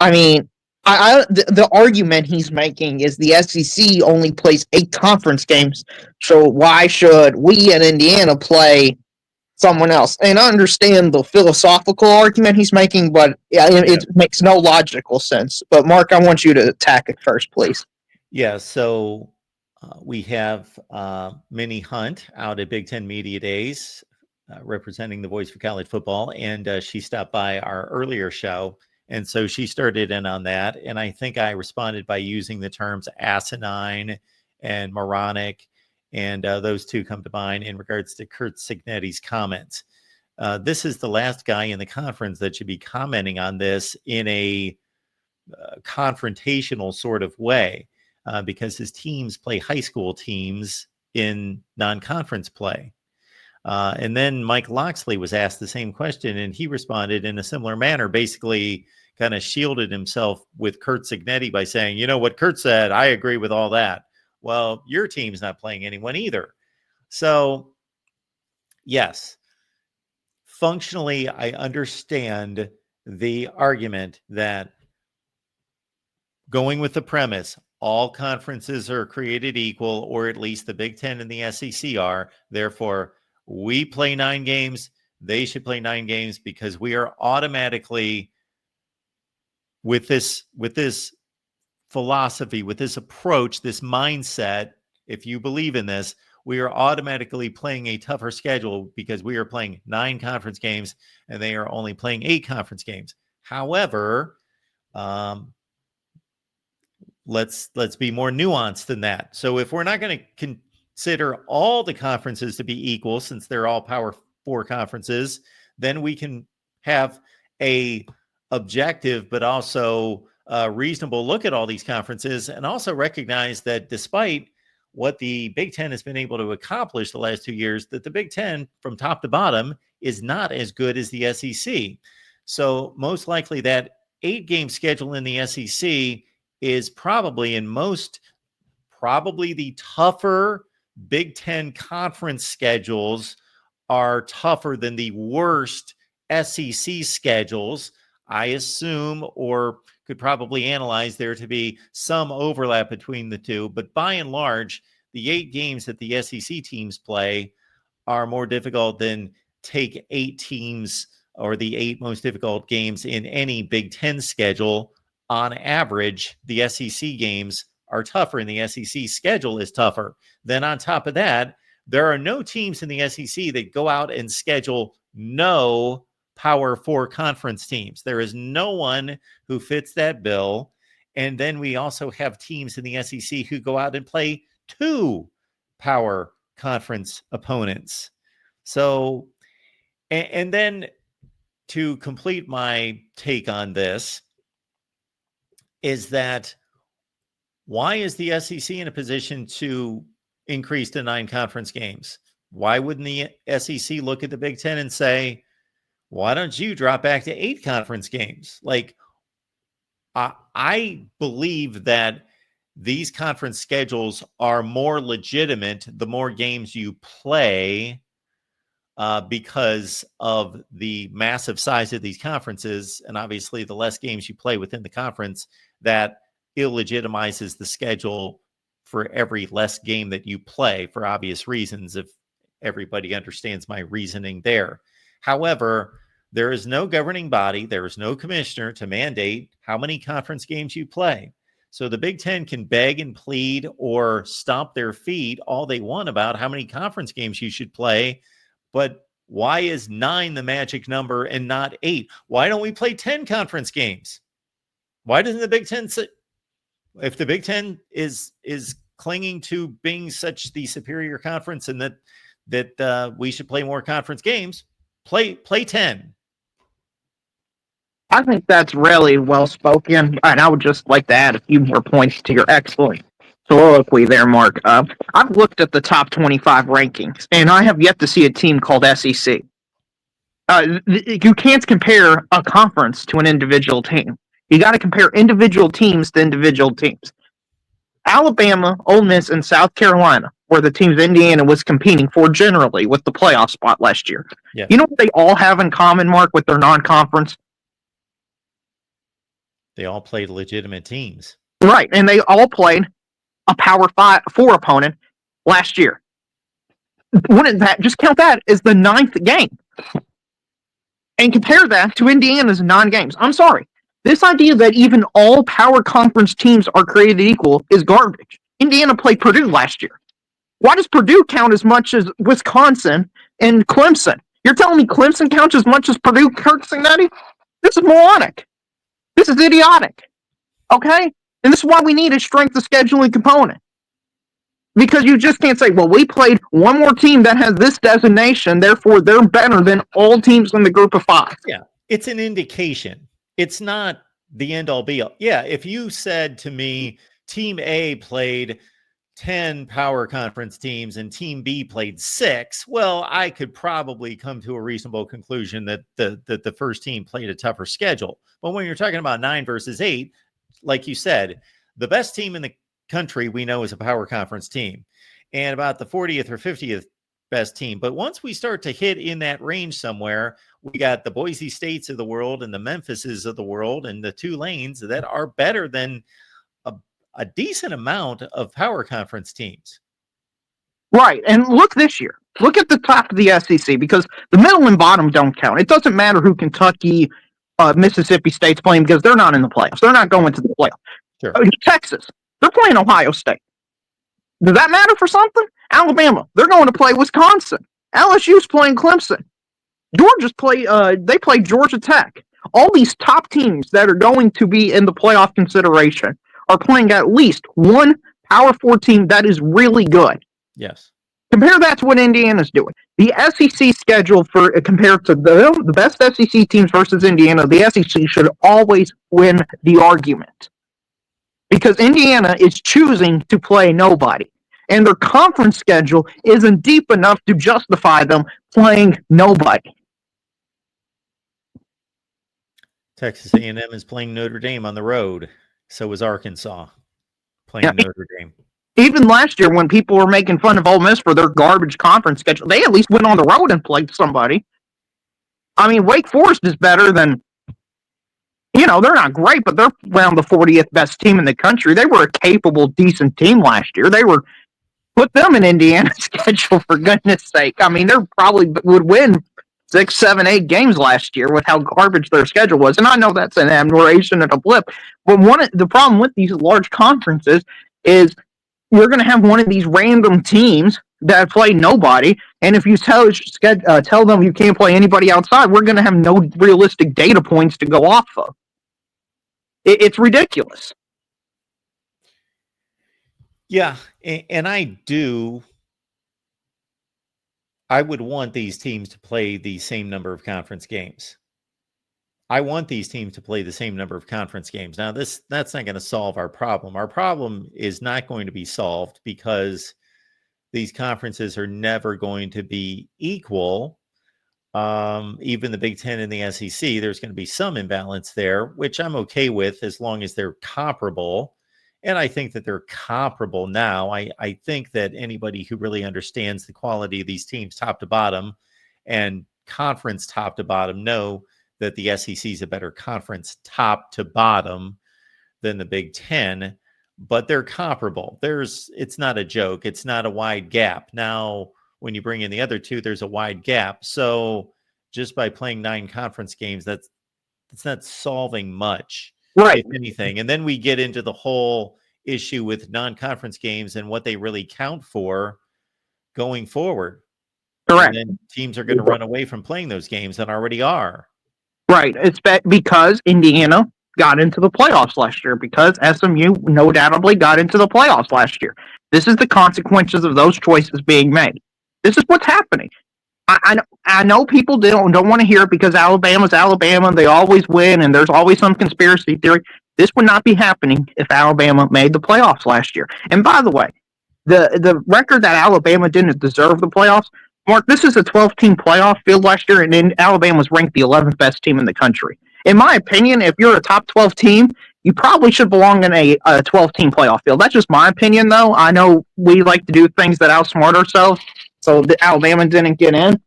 I mean, the argument he's making is the SEC only plays 8 conference games, so why should we in Indiana play someone else? And I understand the philosophical argument he's making, but Yeah. it makes no logical sense. But Mark, I want you to attack it first, please. Yeah. So we have Minnie Hunt out at Big Ten Media Days, representing the Voice for College Football. And she stopped by our earlier show. And so she started in on that. And I think I responded by using the terms asinine and moronic. And those two come to mind in regards to Curt Cignetti's comments. This is the last guy in the conference that should be commenting on this in a confrontational sort of way, because his teams play high school teams in non-conference play. And then Mike Loxley was asked the same question, and he responded in a similar manner, basically kind of shielded himself with Curt Cignetti by saying, you know, what Curt said, I agree with all that. Well, your team's not playing anyone either. So, yes, functionally, I understand the argument that going with the premise, all conferences are created equal, or at least the Big Ten and the SEC are. Therefore, we play 9 games. They should play 9 games because we are automatically, with this philosophy, with this approach, this mindset, if you believe in this, we are automatically playing a tougher schedule because we are playing 9 conference games and they are only playing 8 conference games. However, let's be more nuanced than that. So if we're not going to consider all the conferences to be equal, since they're all Power 4 conferences, then we can have a objective but also a reasonable look at all these conferences, and also recognize that despite what the Big Ten has been able to accomplish the last 2 years, that the Big Ten from top to bottom is not as good as the SEC. So most likely that 8-game schedule in the SEC is probably the tougher Big Ten conference schedules are tougher than the worst SEC schedules, I assume, or could probably analyze there to be some overlap between the two. But by and large, the 8 games that the SEC teams play are more difficult than take 8 teams or the 8 most difficult games in any Big Ten schedule. On average, the SEC games are tougher and the SEC schedule is tougher. Then on top of that, there are no teams in the SEC that go out and schedule no Power 4 conference teams. There is no one who fits that bill. And then we also have teams in the SEC who go out and play 2 Power conference opponents. So, and then to complete my take on this, is that why is the SEC in a position to increase to 9 conference games? Why wouldn't the SEC look at the Big Ten and say, why don't you drop back to 8 conference games? Like, I believe that these conference schedules are more legitimate the more games you play, because of the massive size of these conferences, and obviously the less games you play within the conference, that illegitimizes the schedule for every less game that you play, for obvious reasons, if everybody understands my reasoning there. However, there is no governing body, there is no commissioner to mandate how many conference games you play. So the Big Ten can beg and plead or stomp their feet all they want about how many conference games you should play, but why is 9 the magic number and not 8? Why don't we play 10 conference games? Why doesn't the Big Ten say, if the Big Ten is clinging to being such the superior conference and that we should play more conference games, play 10. I think that's really well spoken, and I would just like to add a few more points to your excellent soliloquy there, Mark. I've looked at the top 25 rankings, and I have yet to see a team called SEC. You can't compare a conference to an individual team. You got to compare individual teams to individual teams. Alabama, Ole Miss, and South Carolina were the teams Indiana was competing for generally with the playoff spot last year. Yeah. You know what they all have in common, Mark, with their non-conference? They all played legitimate teams. Right, and they all played a Power 4 opponent last year. Wouldn't that just count that as the 9th game? And compare that to Indiana's 9 games. I'm sorry. This idea that even all power conference teams are created equal is garbage. Indiana played Purdue last year. Why does Purdue count as much as Wisconsin and Clemson? You're telling me Clemson counts as much as Purdue, Curt, Cignetti? This is moronic. This is idiotic. Okay? And this is why we need a strength of scheduling component. Because you just can't say, well, we played one more team that has this designation, therefore they're better than all teams in the group of 5. Yeah, it's an indication. It's not the end-all be-all. Yeah, if you said to me, Team A played 10 power conference teams and Team B played 6, well, I could probably come to a reasonable conclusion that the first team played a tougher schedule. But when you're talking about 9 versus 8, like you said, the best team in the country we know is a power conference team, and about the 40th or 50th best team. But once we start to hit in that range somewhere, we got the Boise States of the world and the Memphises of the world and the Tulanes that are better than a decent amount of power conference teams. Right, and look this year. Look at the top of the SEC, because the middle and bottom don't count. It doesn't matter who Kentucky, Mississippi State's playing, because they're not in the playoffs. They're not going to the playoffs. Sure. Texas, they're playing Ohio State. Does that matter for something? Alabama, they're going to play Wisconsin. LSU's playing Clemson. Georgia's they play Georgia Tech. All these top teams that are going to be in the playoff consideration are playing at least one Power 4 team that is really good. Yes. Compare that to what Indiana's doing. The SEC schedule compared to the best SEC teams versus Indiana, the SEC should always win the argument. Because Indiana is choosing to play nobody. And their conference schedule isn't deep enough to justify them playing nobody. Texas A&M is playing Notre Dame on the road. So is Arkansas playing Notre Dame. Even last year when people were making fun of Ole Miss for their garbage conference schedule, they at least went on the road and played somebody. I mean, Wake Forest is better than... they're not great, but they're around the 40th best team in the country. They were a capable, decent team last year. Put them in Indiana's schedule, for goodness sake. I mean, they probably would win 6, 7, 8 games last year with how garbage their schedule was. And I know that's an admiration and a blip. But the problem with these large conferences is you're going to have one of these random teams that play nobody, and if you tell them you can't play anybody outside, we're going to have no realistic data points to go off of. It's ridiculous. Yeah, and I would want these teams to play the same number of conference games. I want these teams to play the same number of conference games. Now, that's not going to solve our problem. Our problem is not going to be solved because these conferences are never going to be equal. Even the Big Ten and the SEC, there's going to be some imbalance there, which I'm okay with as long as they're comparable. And I think that they're comparable now. I think that anybody who really understands the quality of these teams top to bottom and conference top to bottom know that the SEC is a better conference top to bottom than the Big Ten, but they're comparable. It's not a joke. It's not a wide gap. Now, when you bring in the other two, there's a wide gap. So just by playing 9 conference games, that's not solving much, right? If anything. And then we get into the whole issue with non-conference games and what they really count for going forward. Correct. And then teams are going to run away from playing those games and already are. Right. It's because Indiana got into the playoffs last year, because SMU no doubtably got into the playoffs last year. This is the consequences of those choices being made. This is what's happening. I know people don't want to hear it because Alabama's Alabama. They always win, and there's always some conspiracy theory. This would not be happening if Alabama made the playoffs last year. And by the way, the record that Alabama didn't deserve the playoffs, Mark, this is a 12-team playoff field last year, and then Alabama was ranked the 11th best team in the country. In my opinion, if you're a top 12 team, you probably should belong in a 12-team playoff field. That's just my opinion, though. I know we like to do things that outsmart ourselves, so Alabama didn't get in.